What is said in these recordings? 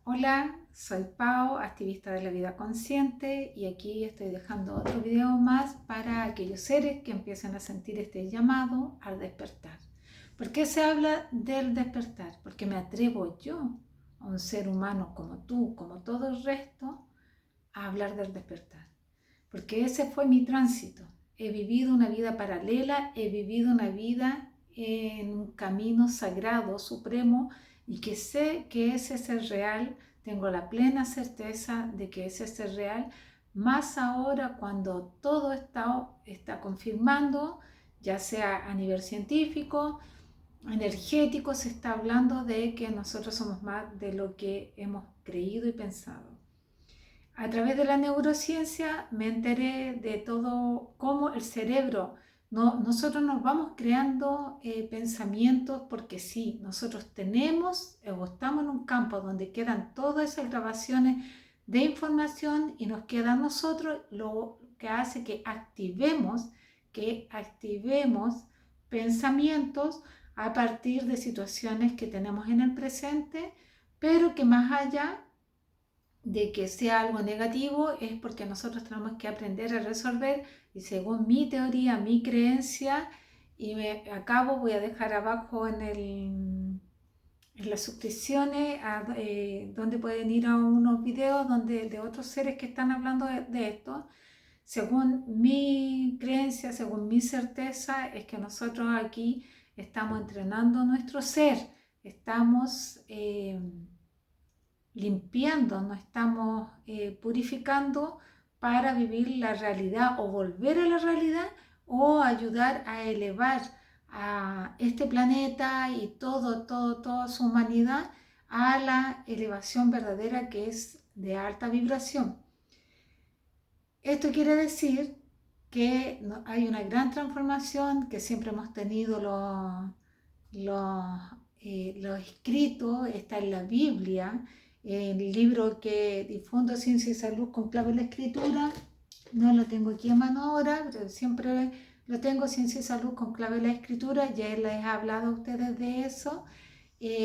Hola, soy Pau, activista de la vida consciente y aquí estoy dejando otro video más para aquellos seres que empiezan a sentir este llamado al despertar. ¿Por qué se habla del despertar? Porque me atrevo yo, a un ser humano como tú, como todo el resto, a hablar del despertar. Porque ese fue mi tránsito. He vivido una vida paralela, he vivido una vida en un camino sagrado, supremo, y que sé que ese ser real, tengo la plena certeza de que ese ser real, más ahora cuando todo está confirmando, ya sea a nivel científico, energético, se está hablando de que nosotros somos más de lo que hemos creído y pensado. A través de la neurociencia me enteré de todo cómo el cerebro, nosotros nos vamos creando pensamientos porque sí, nosotros tenemos o estamos en un campo donde quedan todas esas grabaciones de información y nos queda a nosotros lo que hace que activemos pensamientos a partir de situaciones que tenemos en el presente, pero que más allá de que sea algo negativo es porque nosotros tenemos que aprender a resolver y según mi teoría, mi creencia, y acabo, voy a dejar abajo en las suscripciones donde pueden ir a unos videos de otros seres que están hablando de esto. Según mi creencia, según mi certeza, es que nosotros aquí estamos entrenando nuestro ser, estamos limpiando, nos estamos purificando para vivir la realidad o volver a la realidad o ayudar a elevar a este planeta y toda su humanidad a la elevación verdadera que es de alta vibración. Esto quiere decir que hay una gran transformación, que siempre hemos tenido lo escrito, está en la Biblia, el libro que difundo Ciencia y Salud con clave de la escritura, no lo tengo aquí a mano ahora, pero siempre lo tengo, Ciencia y Salud con clave de la escritura, ya les he hablado a ustedes de eso.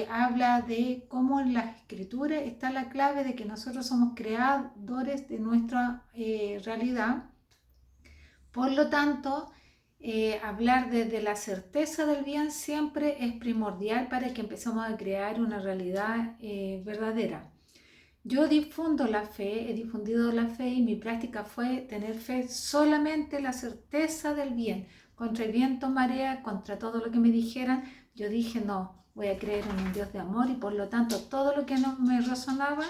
Habla de cómo en la escritura está la clave de que nosotros somos creadores de nuestra realidad. Por lo tanto, hablar desde la certeza del bien siempre es primordial para que empecemos a crear una realidad verdadera. Yo difundo la fe, he difundido la fe y mi práctica fue tener fe solamente en la certeza del bien, contra el viento, marea, contra todo lo que me dijeran. Yo dije no, voy a creer en un Dios de amor y por lo tanto todo lo que no me resonaba,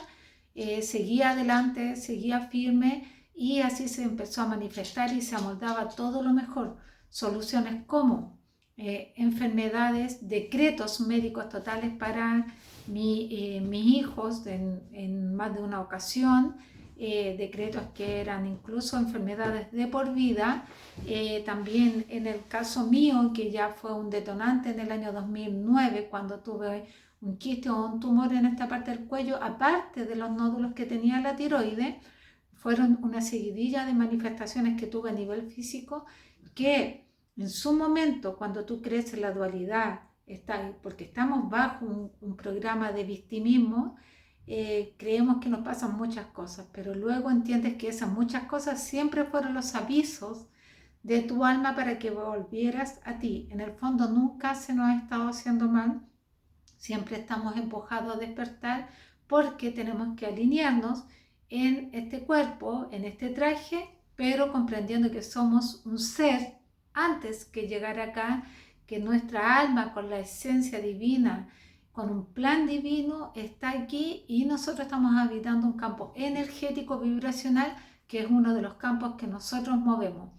seguía adelante, seguía firme y así se empezó a manifestar y se amoldaba todo lo mejor. Soluciones como enfermedades, decretos médicos totales para mis hijos en más de una ocasión, decretos que eran incluso enfermedades de por vida. También en el caso mío, que ya fue un detonante en el año 2009, cuando tuve un quiste o un tumor en esta parte del cuello, aparte de los nódulos que tenía la tiroides, fueron una seguidilla de manifestaciones que tuve a nivel físico que en su momento, cuando tú crees en la dualidad, porque estamos bajo un programa de victimismo, creemos que nos pasan muchas cosas, pero luego entiendes que esas muchas cosas siempre fueron los avisos de tu alma para que volvieras a ti. En el fondo nunca se nos ha estado haciendo mal, siempre estamos empujados a despertar porque tenemos que alinearnos en este cuerpo, en este traje, pero comprendiendo que somos un ser antes que llegar acá, que nuestra alma con la esencia divina, con un plan divino, está aquí y nosotros estamos habitando un campo energético vibracional que es uno de los campos que nosotros movemos.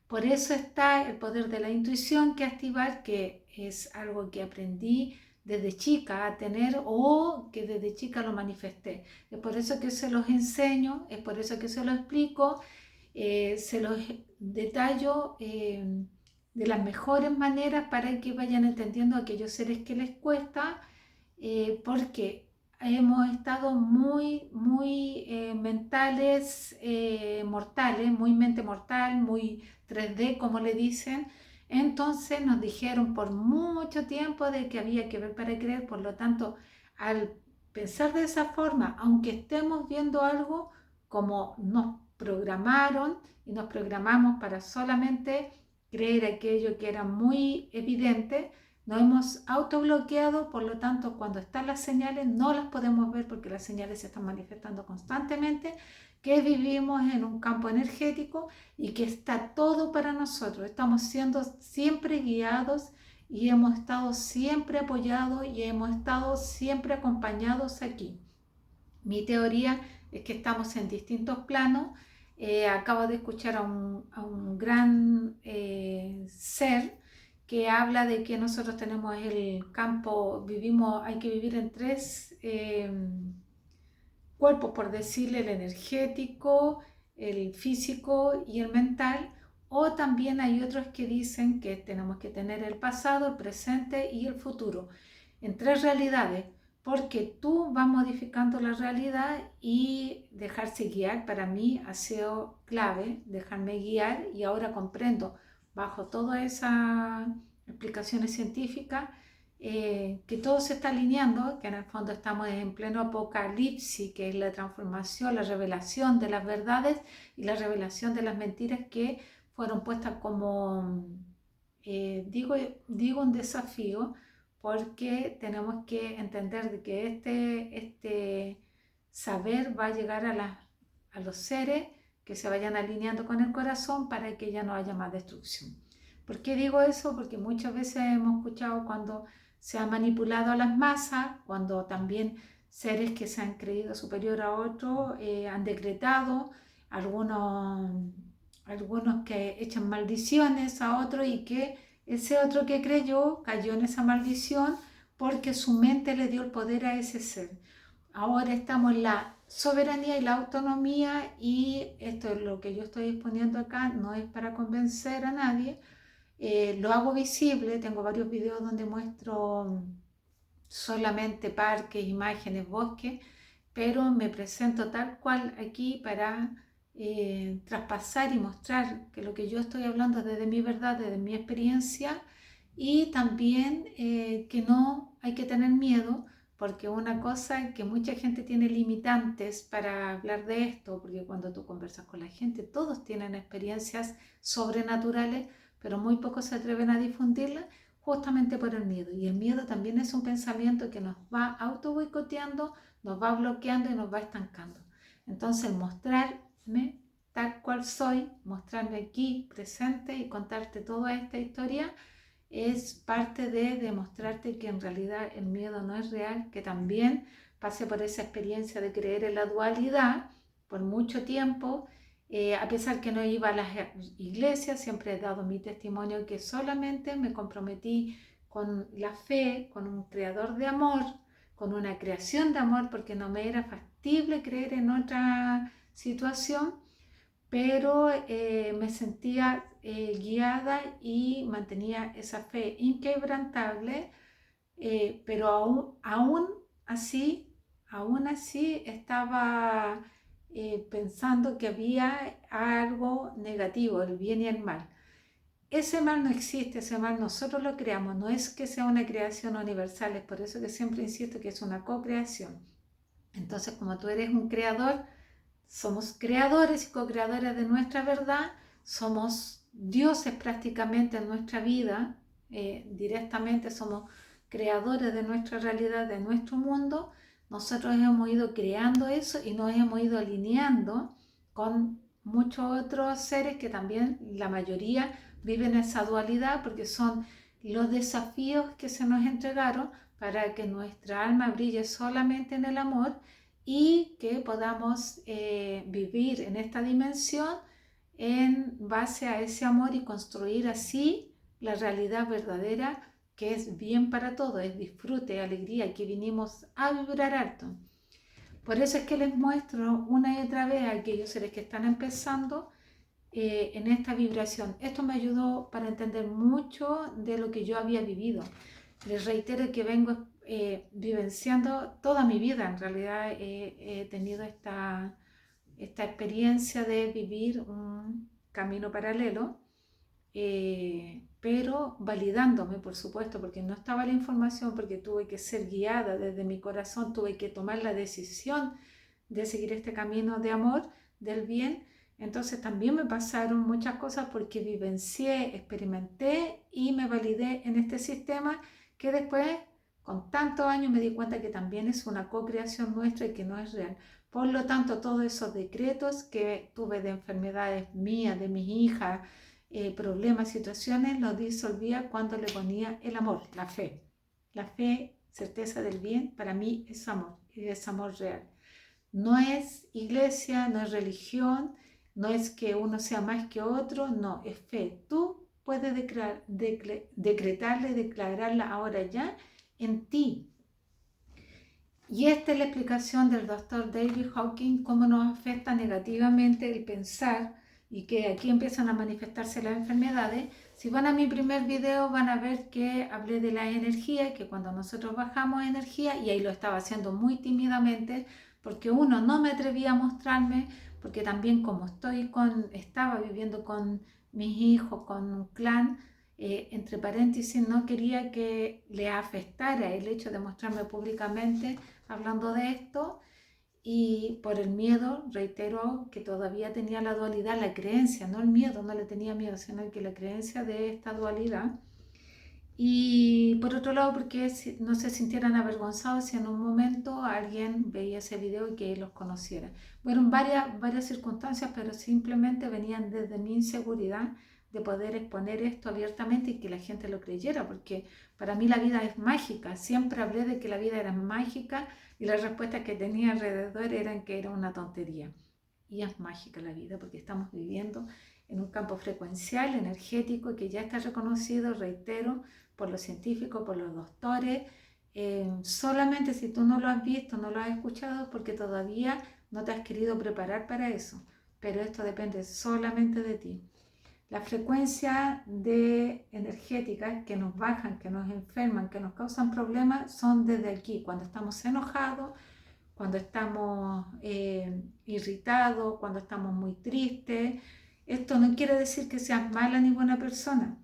Por eso está el poder de la intuición que activar, que es algo que aprendí desde chica a tener o que desde chica lo manifesté. Es por eso que se los enseño, es por eso que se los explico, se los detallo de las mejores maneras para que vayan entendiendo a aquellos seres que les cuesta, porque hemos estado muy mentales, mortales, muy mente mortal, muy 3D como le dicen. Entonces nos dijeron por mucho tiempo de que había que ver para creer, por lo tanto, al pensar de esa forma, aunque estemos viendo algo como nos programaron y nos programamos para solamente creer aquello que era muy evidente, nos hemos autobloqueado, por lo tanto, cuando están las señales no las podemos ver porque las señales se están manifestando constantemente, que vivimos en un campo energético y que está todo para nosotros. Estamos siendo siempre guiados y hemos estado siempre apoyados y hemos estado siempre acompañados aquí. Mi teoría es que estamos en distintos planos. Acabo de escuchar a un gran ser que habla de que nosotros tenemos el campo, vivimos, hay que vivir en tres cuerpos, por decirle, el energético, el físico y el mental. O también hay otros que dicen que tenemos que tener el pasado, el presente y el futuro en tres realidades, porque tú vas modificando la realidad y dejarse guiar para mí ha sido clave, dejarme guiar, y ahora comprendo bajo todas esas explicaciones científicas que todo se está alineando, que en el fondo estamos en pleno apocalipsis, que es la transformación, la revelación de las verdades y la revelación de las mentiras que fueron puestas como, digo un desafío, porque tenemos que entender de que este saber va a llegar a los seres que se vayan alineando con el corazón para que ya no haya más destrucción. ¿Por qué digo eso? Porque muchas veces hemos escuchado cuando se ha manipulado a las masas, cuando también seres que se han creído superior a otros han decretado, algunos, algunos que echan maldiciones a otros y que ese otro que creyó cayó en esa maldición porque su mente le dio el poder a ese ser. Ahora estamos en la soberanía y la autonomía, y esto es lo que yo estoy exponiendo acá, no es para convencer a nadie. Lo hago visible, tengo varios videos donde muestro solamente parques, imágenes, bosques, pero me presento tal cual aquí para traspasar y mostrar que lo que yo estoy hablando es desde mi verdad, desde mi experiencia, y también que no hay que tener miedo, porque una cosa es que mucha gente tiene limitantes para hablar de esto, porque cuando tú conversas con la gente, todos tienen experiencias sobrenaturales, pero muy pocos se atreven a difundirlas justamente por el miedo. Y el miedo también es un pensamiento que nos va auto boicoteando, nos va bloqueando y nos va estancando. Entonces, mostrarme tal cual soy, mostrarme aquí presente y contarte toda esta historia es parte de demostrarte que en realidad el miedo no es real, que también pasé por esa experiencia de creer en la dualidad por mucho tiempo. A pesar que no iba a las iglesias, siempre he dado mi testimonio que solamente me comprometí con la fe, con un creador de amor, con una creación de amor, porque no me era factible creer en otra situación, pero me sentía guiada y mantenía esa fe inquebrantable, pero aún así estaba pensando que había algo negativo, el bien y el mal. Ese mal no existe, ese mal nosotros lo creamos, no es que sea una creación universal, es por eso que siempre insisto que es una co-creación. Entonces, como tú eres un creador, somos creadores y co-creadores de nuestra verdad, somos dioses prácticamente en nuestra vida, directamente somos creadores de nuestra realidad, de nuestro mundo. Nosotros hemos ido creando eso y nos hemos ido alineando con muchos otros seres que también, la mayoría, viven esa dualidad porque son los desafíos que se nos entregaron para que nuestra alma brille solamente en el amor y que podamos vivir en esta dimensión en base a ese amor y construir así la realidad verdadera, que es bien para todo, es disfrute, alegría, que vinimos a vibrar alto. Por eso es que les muestro una y otra vez a aquellos seres que están empezando en esta vibración. Esto me ayudó para entender mucho de lo que yo había vivido. Les reitero que vengo vivenciando toda mi vida. En realidad he tenido esta experiencia de vivir un camino paralelo, pero validándome, por supuesto, porque no estaba la información, porque tuve que ser guiada desde mi corazón, tuve que tomar la decisión de seguir este camino de amor, del bien. Entonces también me pasaron muchas cosas porque vivencié, experimenté y me validé en este sistema que después, con tantos años, me di cuenta que también es una co-creación nuestra y que no es real. Por lo tanto, todos esos decretos que tuve de enfermedades mías, de mis hijas, problemas, situaciones, los disolvía cuando le ponía el amor, la fe. La fe, certeza del bien, para mí es amor y es amor real. No es iglesia, no es religión, no es que uno sea más que otro, no, es fe. Tú puedes decretarla y declararla ahora ya en ti. Y esta es la explicación del doctor David Hawkins, cómo nos afecta negativamente el pensar y que aquí empiezan a manifestarse las enfermedades. Si van a mi primer video van a ver que hablé de la energía, que cuando nosotros bajamos energía, y ahí lo estaba haciendo muy tímidamente, porque uno, no me atrevía a mostrarme, porque también como estaba viviendo con mis hijos, con un clan, entre paréntesis, no quería que le afectara el hecho de mostrarme públicamente hablando de esto, y por el miedo, reitero, que todavía tenía la dualidad, la creencia, no el miedo, no le tenía miedo, sino que la creencia de esta dualidad. Y por otro lado, porque no se sintieran avergonzados si en un momento alguien veía ese video y que los conociera. Fueron varias circunstancias, pero simplemente venían desde mi inseguridad de poder exponer esto abiertamente y que la gente lo creyera, porque para mí la vida es mágica. Siempre hablé de que la vida era mágica y las respuestas que tenía alrededor eran que era una tontería. Y es mágica la vida porque estamos viviendo en un campo frecuencial, energético, que ya está reconocido, reitero, por los científicos, por los doctores. Solamente si tú no lo has visto, no lo has escuchado, porque todavía no te has querido preparar para eso. Pero esto depende solamente de ti. La frecuencia de energéticas que nos bajan, que nos enferman, que nos causan problemas, son desde aquí, cuando estamos enojados, cuando estamos irritados, cuando estamos muy tristes. Esto no quiere decir que seas mala ni buena persona,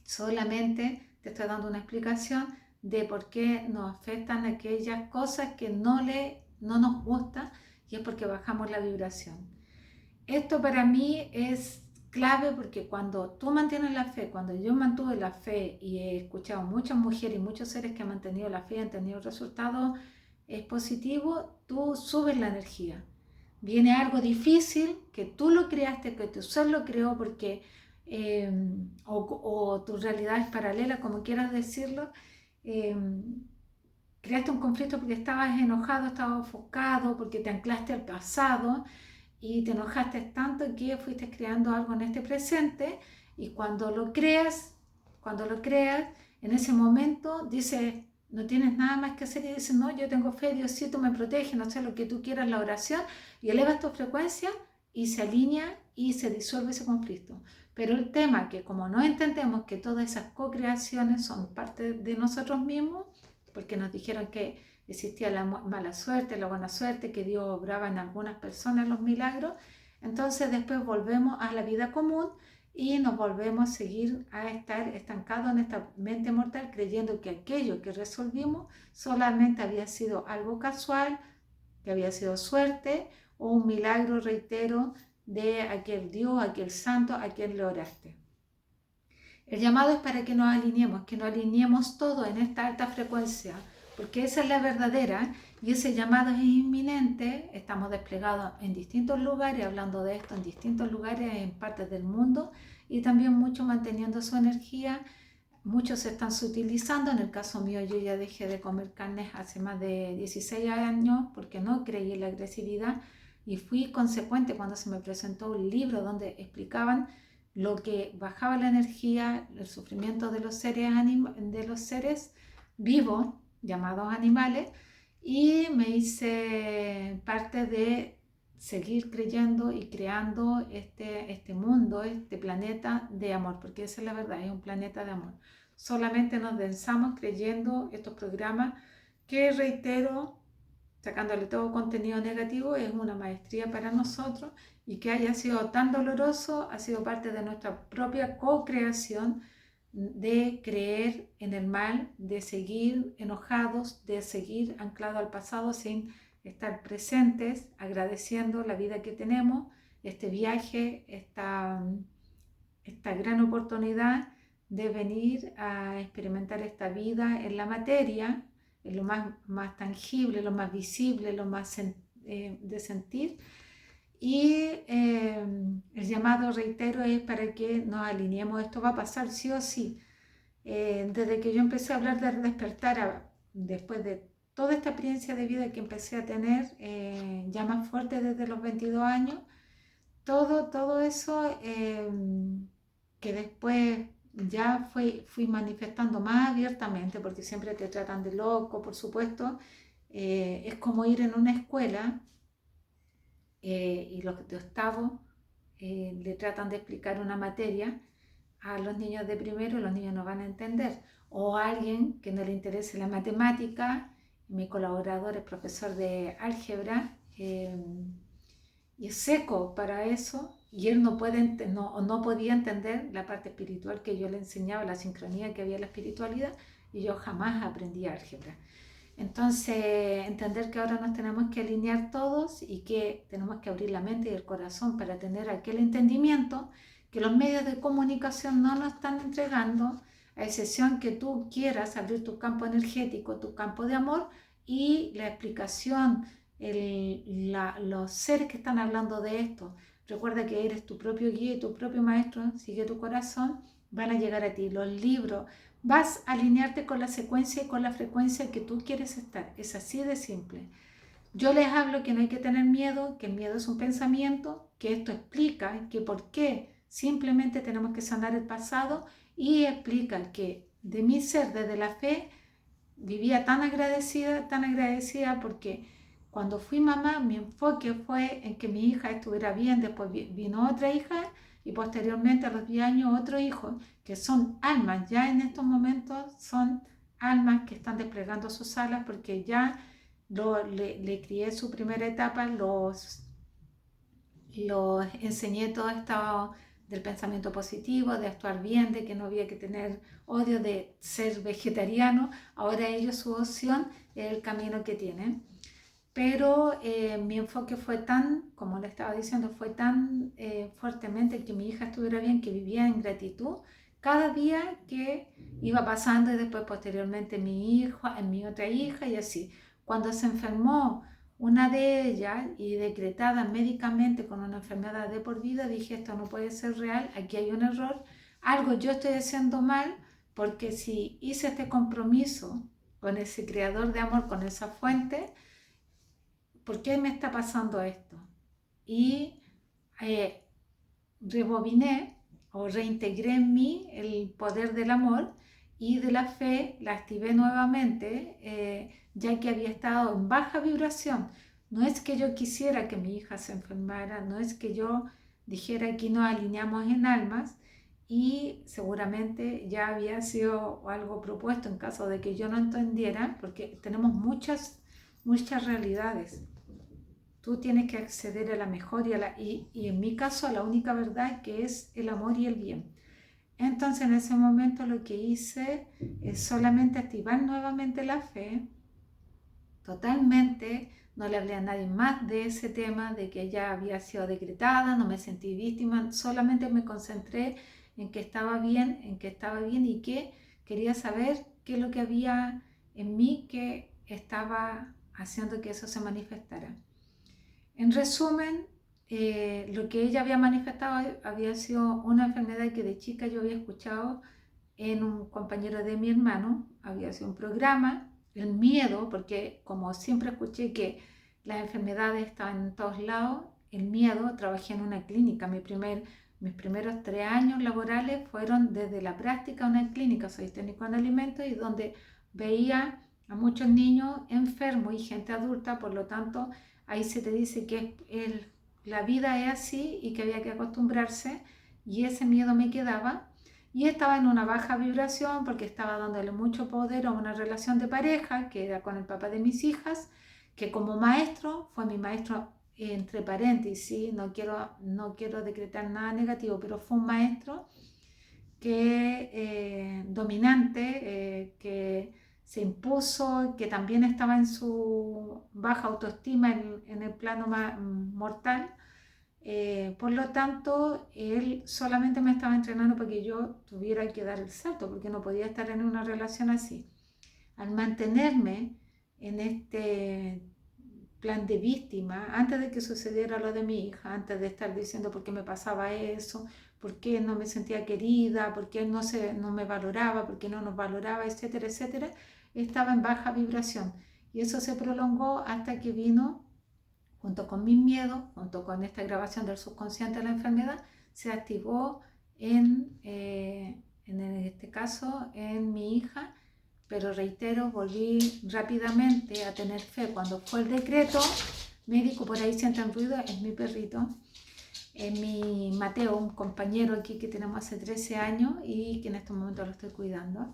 solamente te estoy dando una explicación de por qué nos afectan aquellas cosas que no nos gustan, y es porque bajamos la vibración. Esto para mí es clave porque cuando tú mantienes la fe, cuando yo mantuve la fe, y he escuchado muchas mujeres y muchos seres que han mantenido la fe y han tenido resultados positivos, tú subes la energía. Viene algo difícil que tú lo creaste, que tu ser lo creó, porque o tu realidad es paralela, como quieras decirlo. Creaste un conflicto porque estabas enojado, estabas ofuscado, porque te anclaste al pasado y te enojaste tanto que fuiste creando algo en este presente, y cuando lo creas, en ese momento dices, no tienes nada más que hacer y dices, no, yo tengo fe, Diosito me protege, no sé, lo que tú quieras, la oración, y elevas tu frecuencia y se alinea y se disuelve ese conflicto. Pero el tema que como no entendemos que todas esas co-creaciones son parte de nosotros mismos, porque nos dijeron que existía la mala suerte, la buena suerte, que Dios obraba en algunas personas los milagros, entonces después volvemos a la vida común y nos volvemos a seguir a estar estancados en esta mente mortal, creyendo que aquello que resolvimos solamente había sido algo casual, que había sido suerte o un milagro, reitero, de aquel Dios, aquel santo a quien le oraste. El llamado es para que nos alineemos todo en esta alta frecuencia, porque esa es la verdadera, y ese llamado es inminente. Estamos desplegados en distintos lugares, hablando de esto en distintos lugares, en partes del mundo, y también muchos manteniendo su energía. Muchos se están sutilizando. En el caso mío, yo ya dejé de comer carnes hace más de 16 años porque no creí en la agresividad, y fui consecuente cuando se me presentó un libro donde explicaban lo que bajaba la energía, el sufrimiento de los seres vivos, llamados animales, y me hice parte de seguir creyendo y creando este mundo, este planeta de amor, porque esa es la verdad, es un planeta de amor. Solamente nos densamos creyendo estos programas que, reitero, sacándole todo contenido negativo, es una maestría para nosotros, y que haya sido tan doloroso ha sido parte de nuestra propia co-creación de creer en el mal, de seguir enojados, de seguir anclados al pasado sin estar presentes, agradeciendo la vida que tenemos, este viaje, esta gran oportunidad de venir a experimentar esta vida en la materia, en lo más tangible, lo más visible, lo más de sentir. Y el llamado, reitero, es para que nos alineemos. Esto va a pasar sí o sí. Desde que yo empecé a hablar de despertar, después de toda esta experiencia de vida que empecé a tener, ya más fuerte desde los 22 años, todo eso que después ya fui manifestando más abiertamente, porque siempre te tratan de loco, por supuesto. Es como ir en una escuela y los de octavo le tratan de explicar una materia a los niños de primero y los niños no van a entender. O a alguien que no le interese la matemática, mi colaborador es profesor de álgebra y es seco para eso, y él no podía entender la parte espiritual que yo le enseñaba, la sincronía que había en la espiritualidad, y yo jamás aprendí álgebra. Entonces, entender que ahora nos tenemos que alinear todos y que tenemos que abrir la mente y el corazón para tener aquel entendimiento que los medios de comunicación no nos están entregando, a excepción que tú quieras abrir tu campo energético, tu campo de amor, y la explicación, los seres que están hablando de esto. Recuerda que eres tu propio guía y tu propio maestro, sigue tu corazón, van a llegar a ti. Los libros, vas a alinearte con la secuencia y con la frecuencia que tú quieres estar. Es así de simple. Yo les hablo que no hay que tener miedo, que el miedo es un pensamiento, que esto explica que por qué simplemente tenemos que sanar el pasado, y explica que de mi ser, desde la fe, vivía tan agradecida porque cuando fui mamá mi enfoque fue en que mi hija estuviera bien, después vino otra hija y posteriormente a los 10 años otro hijo, que son almas, ya en estos momentos son almas que están desplegando sus alas porque ya le crié su primera etapa, los enseñé todo esto del pensamiento positivo, de actuar bien, de que no había que tener odio, de ser vegetariano. Ahora ellos, su opción es el camino que tienen. Pero mi enfoque fue tan, como le estaba diciendo, fue tan fuertemente que mi hija estuviera bien, que vivía en gratitud cada día que iba pasando, y después posteriormente mi hijo, mi otra hija, y así. Cuando se enfermó una de ellas y decretada médicamente con una enfermedad de por vida, dije, esto no puede ser real, aquí hay un error, algo yo estoy haciendo mal, porque si hice este compromiso con ese creador de amor, con esa fuente, ¿por qué me está pasando esto? Y rebobiné o reintegré en mí el poder del amor y de la fe, la activé nuevamente, ya que había estado en baja vibración. No es que yo quisiera que mi hija se enfermara, no es que yo dijera que nos alineamos en almas, y seguramente ya había sido algo propuesto en caso de que yo no entendiera, porque tenemos muchas realidades. Tú tienes que acceder a la mejor y en mi caso a la única verdad, que es el amor y el bien. Entonces en ese momento lo que hice es solamente activar nuevamente la fe, totalmente. No le hablé a nadie más de ese tema, de que ella había sido decretada, no me sentí víctima, solamente me concentré en que estaba bien, y que quería saber qué es lo que había en mí que estaba haciendo que eso se manifestara. En resumen, lo que ella había manifestado había sido una enfermedad que de chica yo había escuchado en un compañero de mi hermano, había sido un programa, el miedo, porque como siempre escuché que las enfermedades estaban en todos lados, el miedo. Trabajé en una clínica, mis primeros 3 años laborales fueron desde la práctica en una clínica, soy técnico en alimentos, y donde veía a muchos niños enfermos y gente adulta, por lo tanto ahí se te dice que la vida es así y que había que acostumbrarse, y ese miedo me quedaba. Y estaba en una baja vibración porque estaba dándole mucho poder a una relación de pareja que era con el papá de mis hijas, que como maestro fue mi maestro, entre paréntesis, ¿sí? No quiero decretar nada negativo, pero fue un maestro que dominante, que se impuso, que también estaba en su baja autoestima en el plano mortal. Por lo tanto, él solamente me estaba entrenando para que yo tuviera que dar el salto, porque no podía estar en una relación así. Al mantenerme en este plan de víctima, antes de que sucediera lo de mi hija, antes de estar diciendo por qué me pasaba eso, por qué no me sentía querida, por qué no me valoraba, por qué no nos valoraba, etcétera, etcétera, estaba en baja vibración. Y eso se prolongó hasta que vino, junto con mis miedos, junto con esta grabación del subconsciente de la enfermedad, se activó en este caso en mi hija. Pero reitero, volví rápidamente a tener fe. Cuando fue el decreto médico, por ahí sienten ruido, es mi perrito, es mi Mateo, un compañero aquí que tenemos hace 13 años y que en este momento lo estoy cuidando.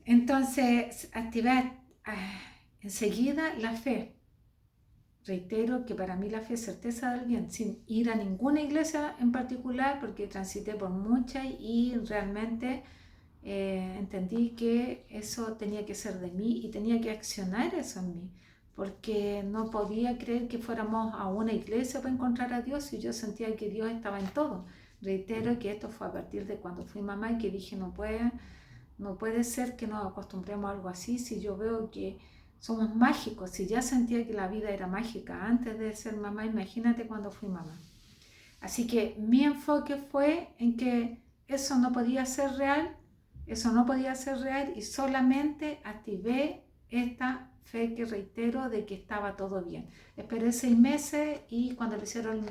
Entonces, activé enseguida la fe. Reitero que para mí la fe es certeza del bien, sin ir a ninguna iglesia en particular, porque transité por muchas y realmente entendí que eso tenía que ser de mí y tenía que accionar eso en mí, porque no podía creer que fuéramos a una iglesia para encontrar a Dios y yo sentía que Dios estaba en todo. Reitero que esto fue a partir de cuando fui mamá y que dije no puede ser que nos acostumbremos a algo así si yo veo que somos mágicos. Si ya sentía que la vida era mágica antes de ser mamá, imagínate cuando fui mamá. Así que mi enfoque fue en que eso no podía ser real, y solamente activé esta fe que reitero de que estaba todo bien. Esperé 6 meses y cuando le hicieron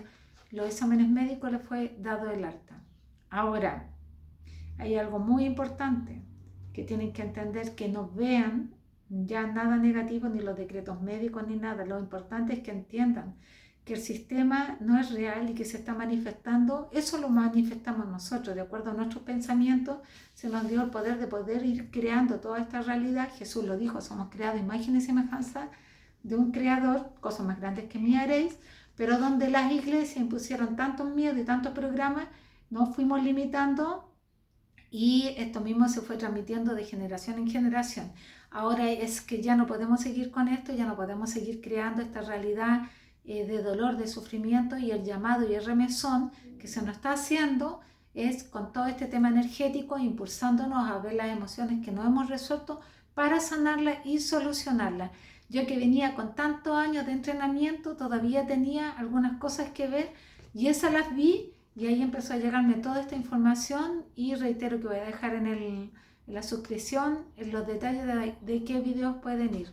los exámenes médicos le fue dado el alta. Ahora, hay algo muy importante que tienen que entender, que no vean ya nada negativo, ni los decretos médicos ni nada. Lo importante es que entiendan que el sistema no es real y que se está manifestando. Eso lo manifestamos nosotros, de acuerdo a nuestros pensamientos. Se nos dio el poder de poder ir creando toda esta realidad. Jesús lo dijo, somos creados imagen y semejanza de un creador, cosas más grandes que me haréis, pero donde las iglesias impusieron tantos miedos y tantos programas, nos fuimos limitando y esto mismo se fue transmitiendo de generación en generación. Ahora es que ya no podemos seguir con esto, ya no podemos seguir creando esta realidad de dolor, de sufrimiento, y el llamado y el remesón que se nos está haciendo es con todo este tema energético, impulsándonos a ver las emociones que no hemos resuelto para sanarlas y solucionarlas. Yo que venía con tantos años de entrenamiento, todavía tenía algunas cosas que ver y esas las vi. Y ahí empezó a llegarme toda esta información y reitero que voy a dejar en la suscripción en los detalles de qué videos pueden ir.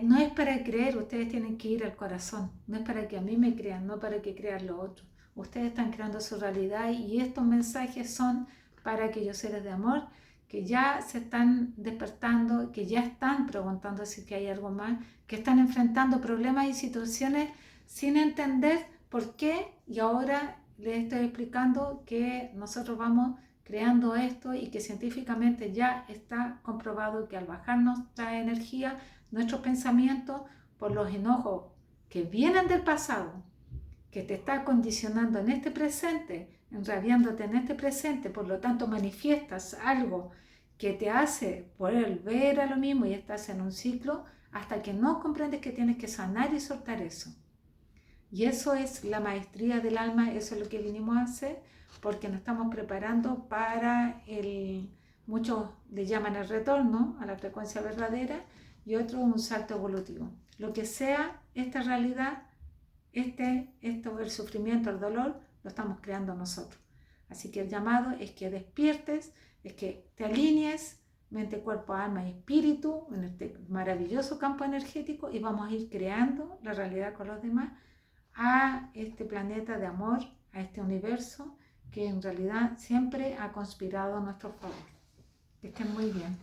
No es para creer, ustedes tienen que ir al corazón. No es para que a mí me crean, no para que crean los otros. Ustedes están creando su realidad y estos mensajes son para aquellos seres de amor que ya se están despertando, que ya están preguntando si que hay algo más, que están enfrentando problemas y situaciones sin entender por qué, y ahora les estoy explicando que nosotros vamos creando esto y que científicamente ya está comprobado que al bajar nuestra energía, nuestros pensamientos, por los enojos que vienen del pasado, que te está condicionando en este presente, enrabiándote en este presente, por lo tanto manifiestas algo que te hace volver a lo mismo y estás en un ciclo hasta que no comprendes que tienes que sanar y soltar eso. Y eso es la maestría del alma, eso es lo que vinimos a hacer, porque nos estamos preparando para muchos le llaman el retorno a la frecuencia verdadera y otros un salto evolutivo. Lo que sea esta realidad, esto, el sufrimiento, el dolor, lo estamos creando nosotros. Así que el llamado es que despiertes, es que te alinees, mente, cuerpo, alma y espíritu, en este maravilloso campo energético, y vamos a ir creando la realidad con los demás, a este planeta de amor, a este universo que en realidad siempre ha conspirado a nuestro favor. Que estén muy bien.